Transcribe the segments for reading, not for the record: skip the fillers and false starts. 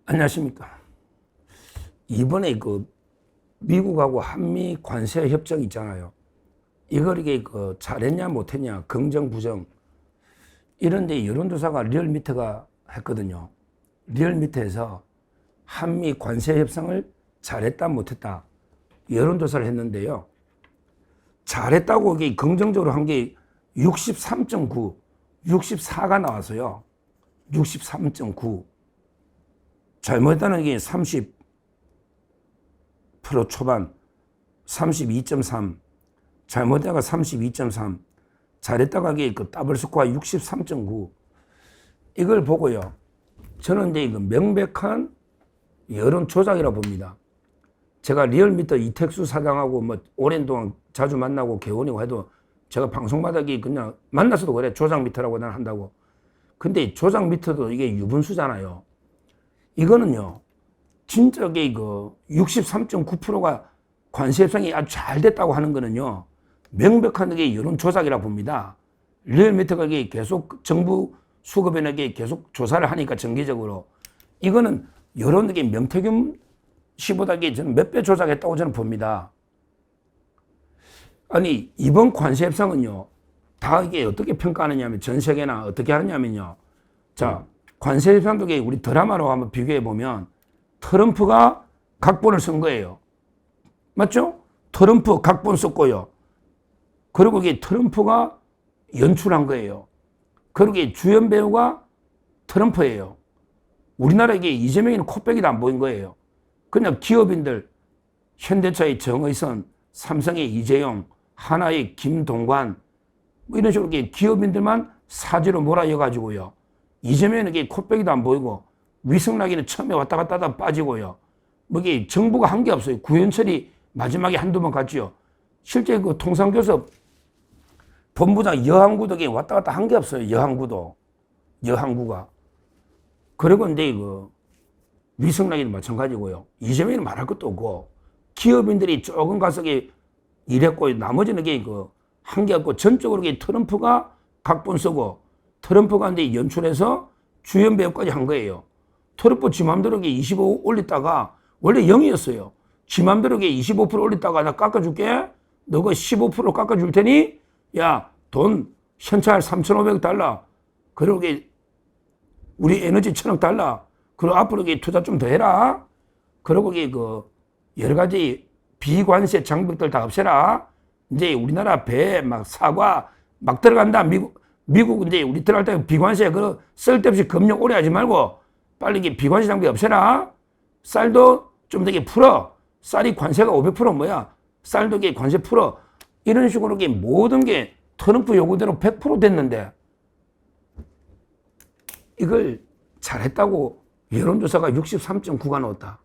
안녕하십니까. 이번에 미국하고 한미 관세 협정 있잖아요. 이걸 이게 잘했냐 못했냐 긍정 부정 이런데 여론조사가 리얼미터가 했거든요. 리얼미터에서 한미 관세 협상을 잘했다 못했다 여론조사를 했는데요. 잘했다고 이게 긍정적으로 한 게 63.9, 64가 나왔어요. 63.9. 잘못했다는 게 30% 초반, 32.3, 잘못했다가 32.3, 잘했다가 이게 더블 스코어 63.9. 이걸 보고요. 저는 이제 이거 명백한 여론 조작이라고 봅니다. 제가 리얼미터 이택수 사장하고 뭐 오랜 동안 자주 만나고 개원이고 해도 제가 방송마다 그냥 만나서도 그래. 조작 미터라고 난 한다고. 근데 조작 미터도 이게 유분수잖아요. 이거는요, 진짜 이게 63.9%가 관세 협상이 아주 잘 됐다고 하는 거는요, 명백한 게 여론 조작이라고 봅니다. 리얼미터가 계속 정부 수급인에게 계속 조사를 하니까 정기적으로 이거는 여론 명태균 씨보다 저는 몇 배 조작했다고 저는 봅니다. 아니, 이번 관세 협상은요, 다 이게 어떻게 평가하느냐면, 전 세계나 어떻게 하느냐면요, 자, 관세 협상도 우리 드라마로 한번 비교해 보면 트럼프가 각본을 쓴 거예요. 맞죠? 트럼프 각본 썼고요. 그리고 이게 트럼프가 연출한 거예요. 그리고 이게 주연 배우가 트럼프예요. 우리나라 이재명이는 코빼기도 안 보인 거예요. 그냥 기업인들, 현대차의 정의선, 삼성의 이재용, 하나의 김동관, 뭐 이런 식으로 기업인들만 사지로 몰아여가지고요. 이재명은 코빼기도 안 보이고, 위성락이는 처음에 왔다 갔다 하다 빠지고요. 뭐 정부가 한 게 없어요. 구현철이 마지막에 한두 번 갔지요. 실제 통상교섭 본부장 여항구도 왔다 갔다 한 게 없어요. 여항구가. 그리고 이제 위성락이는 마찬가지고요. 이재명은 말할 것도 없고, 기업인들이 조금 가서 일했고, 나머지는 한 게 없고, 전적으로 트럼프가 각본 쓰고, 트럼프가 이제 연출해서 주연 배우까지 한 거예요. 트럼프 지 맘대로 25 올렸다가, 원래 0이었어요. 지 맘대로 25% 올렸다가 나 깎아줄게. 너가 15% 깎아줄 테니, 야, 돈 현찰 3,500달러. 그리고 우리 에너지 1,000억 달러. 그리고 앞으로 투자 좀 더 해라. 그리고 여러 가지 비관세 장벽들 다 없애라. 이제 우리나라 배, 사과 막 들어간다. 미국 이제 우리 들어갈 때 비관세 쓸데없이 검역 오래 하지 말고 빨리 비관세 장벽 없애라. 쌀도 좀 되게 풀어. 쌀이 관세가 500% 뭐야. 쌀도 관세 풀어. 이런 식으로 모든 게 트럼프 요구대로 100% 됐는데 이걸 잘했다고 여론조사가 63.9가 나왔다.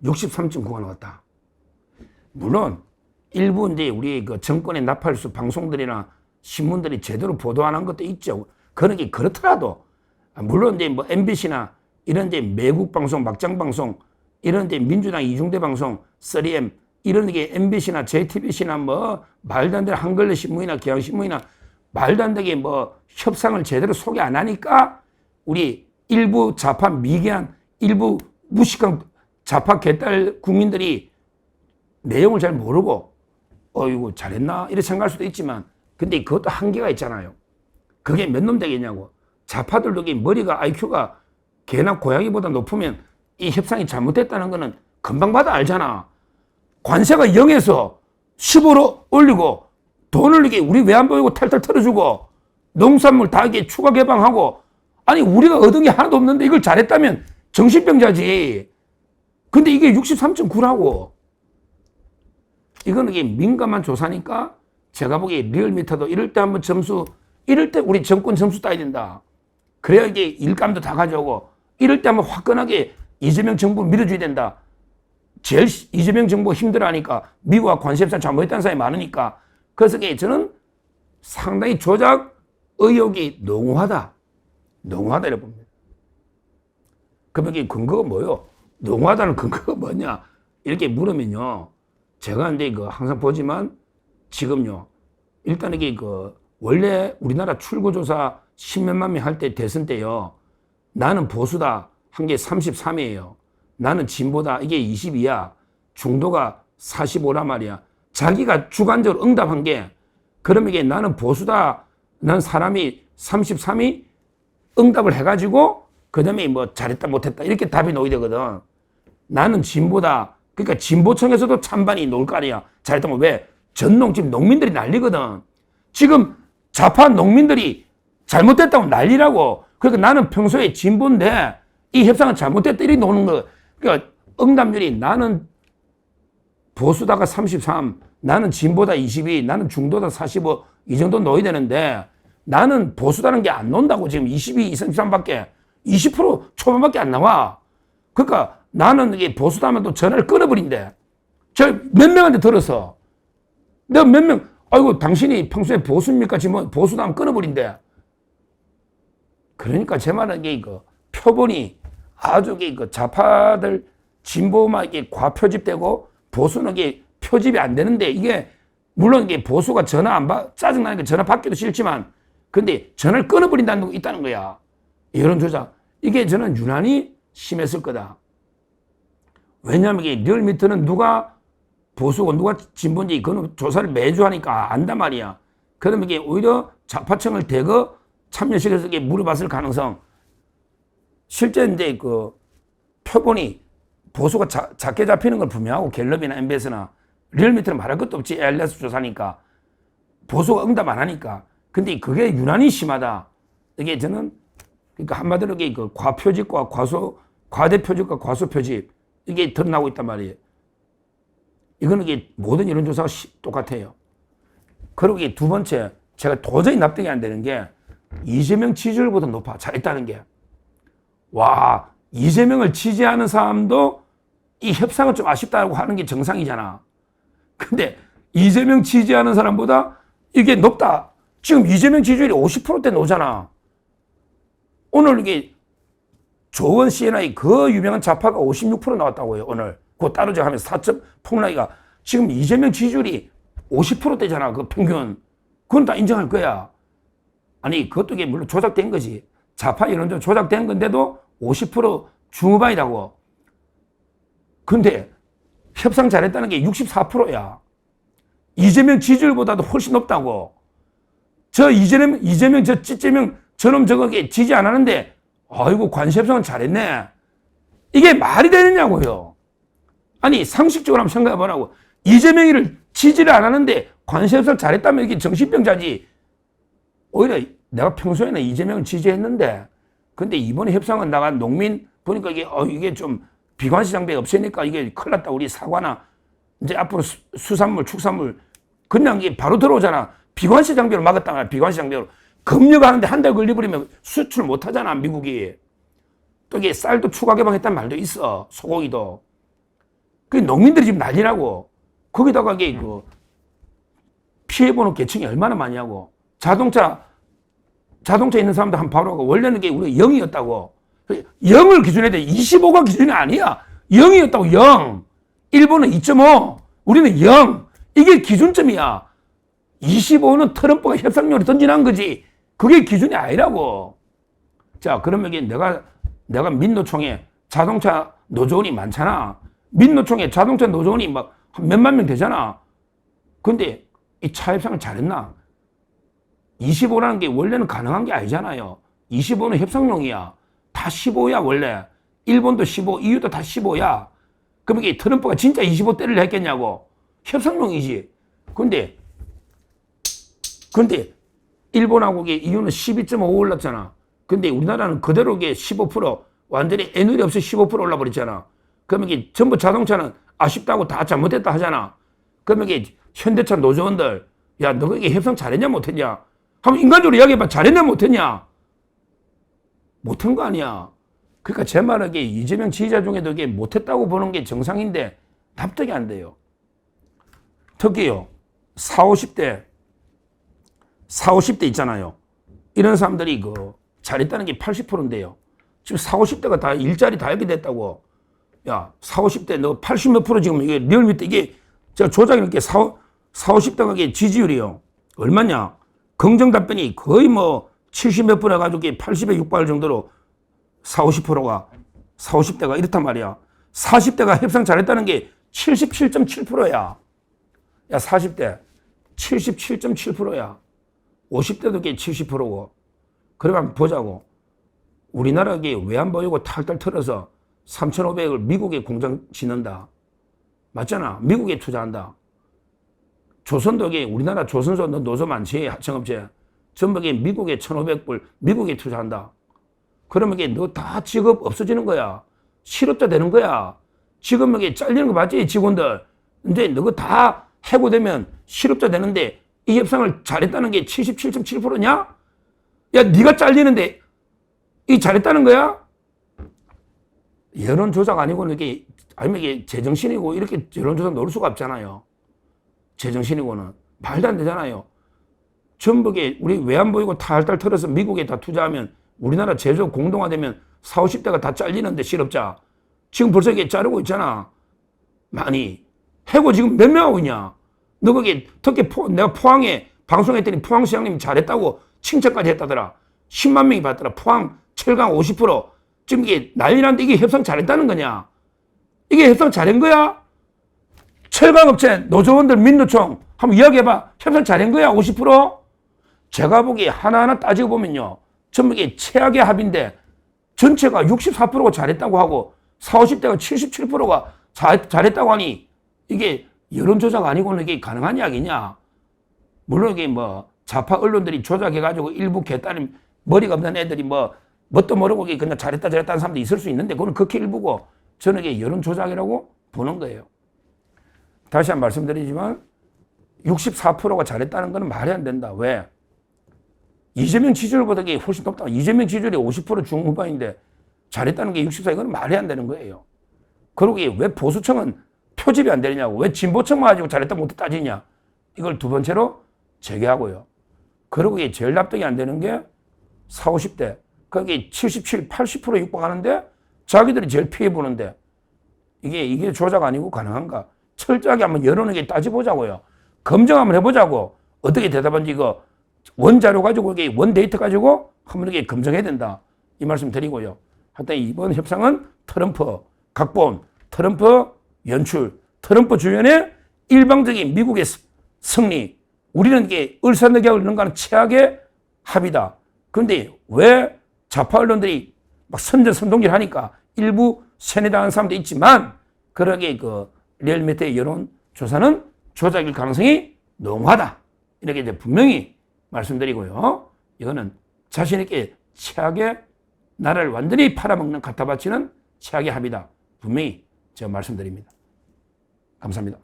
63.9가 나왔다. 물론 일부 이제 우리 정권의 나팔수 방송들이나 신문들이 제대로 보도 안 한 것도 있죠. 그런 게 그렇더라도 물론 이제 MBC나 이런 이제 매국 방송, 막장 방송 이런 이제 민주당 이중대 방송, 3M 이런 게 MBC나 JTBC나 말도 안 되는 한글로 신문이나 경향신문이나 말도 안 되게 협상을 제대로 소개 안 하니까 우리 일부 좌파 미개한 일부 무식한 좌파 개딸 국민들이 내용을 잘 모르고 이거 잘했나 이렇게 생각할 수도 있지만 근데 그것도 한계가 있잖아요. 그게 몇 놈 되겠냐고. 좌파들도 머리가 IQ가 개나 고양이보다 높으면 이 협상이 잘못됐다는 거는 금방 봐도 알잖아. 관세가 0에서 10으로 올리고 돈을 우리 왜 안 보이고 탈탈 털어주고 농산물 다 추가 개방하고 아니 우리가 얻은 게 하나도 없는데 이걸 잘했다면 정신병자지. 근데 이게 63.9라고. 이거는 민감한 조사니까 제가 보기에 리얼미터도 이럴 때 한번 이럴 때 우리 정권 점수 따야 된다. 그래야 일감도 다 가져오고 이럴 때 한번 화끈하게 이재명 정부 밀어줘야 된다. 제일 이재명 정부 힘들어하니까 미국과 관세 협상 잘못했다는 사람이 많으니까 그래서 저는 상당히 조작 의혹이 농후하다 이렇게 봅니다. 그럼 이게 근거가 뭐예요? 농후하다는 근거가 뭐냐? 이렇게 물으면요. 제가 근데 항상 보지만 지금요. 일단 이게 원래 우리나라 출구조사 10몇만 명 할 때 대선 때요. 나는 보수다. 한 게 33이에요. 나는 진보다 이게 22야. 중도가 45란 말이야. 자기가 주관적으로 응답한 게 그러면 이게 나는 보수다. 난 사람이 33이 응답을 해가지고 그 다음에 뭐 잘했다 못했다 이렇게 답이 놓이게 되거든. 나는 진보다. 그러니까 진보층에서도 찬반이 놓을 거 아니야. 잘했다 뭐 왜? 전농 지금 농민들이 난리거든. 지금 좌파 농민들이 잘못됐다고 난리라고. 그러니까 나는 평소에 진보인데 이 협상은 잘못됐다 이렇게 노는 거. 그러니까 응답률이 나는 보수다가 33, 나는 진보다 22, 나는 중도다 45 이 정도 넣어야 되는데 나는 보수다는 게 안 논다고. 지금 22, 23밖에 20% 초반밖에 안 나와. 그러니까 나는 이게 보수다면 또 전화를 끊어버린대. 저 몇 명한테 들어서 내가 몇 명, 아이고 당신이 평소에 보수입니까? 지금 보수다 하면 끊어버린대. 그러니까 제 말은 이게 그 표본이 아주 그 좌파들 진보만 이게 과표집되고 보수는 이게 표집이 안 되는데 이게 물론 이게 보수가 전화 안 받, 짜증나니까 전화 받기도 싫지만 근데 전화를 끊어버린다는 거 있다는 거야. 여론조작. 이게 저는 유난히 심했을 거다. 왜냐하면 이게 리얼미터는 누가 보수고 누가 진보인지 그건 조사를 매주 하니까 안단 말이야. 그러면 이게 오히려 좌파층을 대거 참여시켜서 이게 물어봤을 가능성. 실제 이제 그 표본이 보수가 작게 잡히는 걸 분명하고 갤럽이나 MBS나 리얼미터는 말할 것도 없지. ALS 조사니까. 보수가 응답 안 하니까. 근데 그게 유난히 심하다. 이게 저는 그러니까 한마디로 이게 그 과표집과 과대표집과 과소표집 이게 드러나고 있단 말이에요. 이거는 이게 모든 여론조사가 똑같아요. 그리고 이게 두 번째, 제가 도저히 납득이 안 되는 게 이재명 지지율보다 높아. 잘했다는 게. 와, 이재명을 지지하는 사람도 이 협상은 좀 아쉽다고 하는 게 정상이잖아. 근데 이재명 지지하는 사람보다 이게 높다. 지금 이재명 지지율이 50%대 나오잖아. 오늘 이게 조원 CNI 그 유명한 좌파가 56% 나왔다고요. 오늘. 그거 따르자 하면서 4점 폭락이가 지금 이재명 지지율이 50%대잖아. 그 평균. 그건 다 인정할 거야. 아니 그것도 이게 물론 조작된 거지. 좌파 여론조사 조작된 건데도 50% 중후반이라고. 근데 협상 잘했다는 게 64%야. 이재명 지지율보다도 훨씬 높다고. 저 이재명 저 찌재명 저놈 저거게 지지 안 하는데 아이고 관세협상은 잘했네. 이게 말이 되느냐고요. 아니 상식적으로 한번 생각해 보라고. 이재명이를 지지를 안 하는데 관세협상 잘했다면 이게 정신병자지. 오히려 내가 평소에는 이재명을 지지했는데 근데 이번에 협상은 나간 농민 보니까 이게 좀 비관시 장벽이 없으니까 이게 큰일 났다. 우리 사과나 이제 앞으로 수산물, 축산물 그냥 이게 바로 들어오잖아. 비관시 장벽으로 막았다. 비관시 장벽으로. 검역하는데 한 달 걸려버리면 수출 못 하잖아, 미국이. 또 이게 쌀도 추가 개방했다는 말도 있어. 소고기도. 그 농민들이 지금 난리라고. 거기다가 이게 그 피해보는 계층이 얼마나 많냐고. 자동차 있는 사람도 한번 봐보라고. 원래는 이게 우리가 0이었다고. 0을 기준해야 돼. 25가 기준이 아니야. 0이었다고, 0. 일본은 2.5. 우리는 0. 이게 기준점이야. 25는 트럼프가 협상력을 던지는 거지. 그게 기준이 아니라고. 자, 그러면 이게 내가 민노총에 자동차 노조원이 많잖아. 민노총에 자동차 노조원이 막 몇만 명 되잖아. 근데 이 차 협상을 잘했나? 25라는 게 원래는 가능한 게 아니잖아요. 25는 협상용이야. 다 15야, 원래. 일본도 15, EU도 다 15야. 그럼 이게 트럼프가 진짜 25대를 했겠냐고. 협상용이지. 근데 일본하고 EU는 12.5 올랐잖아. 근데 우리나라는 그대로 이게 15% 완전히 애누리 없이 15% 올라버렸잖아. 그러면 이게 전부 자동차는 아쉽다고 다 잘못했다 하잖아. 그러면 이게 현대차 노조원들, 야, 너가 이게 협상 잘했냐, 못했냐? 한번 인간적으로 이야기해봐. 잘했냐, 못했냐? 못한 거 아니야. 그러니까 제 말은 이게 이재명 지지자 중에도 이게 못했다고 보는 게 정상인데 납득이 안 돼요. 특히요, 40, 50대 있잖아요. 이런 사람들이 잘했다는 게 80%인데요. 지금 40, 50대가 다 일자리 다 이렇게 됐다고. 야, 40, 50대 너 80몇 프로 지금 이게 리얼미터 이게 제가 조작이 이렇게 40, 50대가 이게 지지율이요. 얼마냐? 긍정 답변이 거의 뭐 70몇 분 해가지고 80에 육박할 정도로 40, 50%가 40, 50대가 이렇단 말이야. 40대가 협상 잘했다는 게 77.7%야. 야, 40대 77.7%야. 50대도 게 70%고. 그러면 보자고. 우리나라에 외환보유고 탈탈 털어서 3,500을 미국에 공장 짓는다. 맞잖아. 미국에 투자한다. 조선도 우리나라 조선소 노조 많지, 하청업체. 전부 미국에 1,500불 미국에 투자한다. 그러면 너 다 직업 없어지는 거야. 실업자 되는 거야. 지금 잘리는 거 봤지, 직원들. 근데 너가 다 해고되면 실업자 되는데 이 협상을 잘했다는 게 77.7%냐? 야, 네가 잘리는데 이 잘했다는 거야? 여론조작 아니고는 아니면 이게 제정신이고 이렇게 여론조작 놓을 수가 없잖아요. 제정신이고는. 말도 안 되잖아요. 전부 우리 외환보유고 탈탈 털어서 미국에 다 투자하면 우리나라 제조업 공동화되면 40, 50대가 다 잘리는데 실업자. 지금 벌써 자르고 있잖아. 많이. 해고 지금 몇 명 하고 있냐? 너 특히 내가 포항에 방송했더니 포항시장님이 잘했다고 칭찬까지 했다더라. 10만 명이 봤더라. 포항 철강 50%. 지금 난리 났는데 이게 협상 잘했다는 거냐? 이게 협상 잘한 거야? 철강업체 노조원들 민노총 한번 이야기해봐. 협상 잘한 거야? 50%? 제가 보기에 하나하나 따지고 보면요. 전부 최악의 합인데 전체가 64%가 잘했다고 하고 40, 50대가 77%가 잘했다고 하니 이게 여론조작 아니고는 이게 가능한 이야기냐? 물론 좌파 언론들이 조작해가지고 일부 개딸이 머리가 없는 애들이 뭣도 모르고 그냥 잘했다는 사람도 있을 수 있는데 그건 극히 일부고 저는 이게 여론조작이라고 보는 거예요. 다시 한 번 말씀드리지만 64%가 잘했다는 건 말이 안 된다. 왜? 이재명 지지율보다 훨씬 높다. 이재명 지지율이 50% 중후반인데 잘했다는 게 64%, 이건 말이 안 되는 거예요. 그리고 왜 보수층은 표집이 안 되느냐고. 왜 진보층만 가지고 잘했다 못했다 따지냐. 이걸 두 번째로 제기하고요. 그리고 제일 납득이 안 되는 게 40, 50대. 거기 77, 80% 육박하는데 자기들이 제일 피해보는데 이게 조작 아니고 가능한가? 철저하게 한번 여론에게 따져보자고요. 검증 한번 해보자고. 어떻게 대답한지 원자료 가지고 원데이터 가지고 한번 이렇게 검증해야 된다. 이 말씀 드리고요. 하여튼 이번 협상은 트럼프 각본, 트럼프 연출, 트럼프 주연의 일방적인 미국의 승리. 우리는 을사늑약을 능가하는 최악의 합의다. 그런데 왜 좌파 언론들이 막 선전선동질 하니까 일부 세뇌당한 사람도 있지만 그러게 리얼미터의 여론조사는 조작일 가능성이 농후하다. 이렇게 분명히 말씀드리고요. 이거는 자신있게 최악의 나라를 완전히 팔아먹는 갖다 바치는 최악의 합의다. 분명히 제가 말씀드립니다. 감사합니다.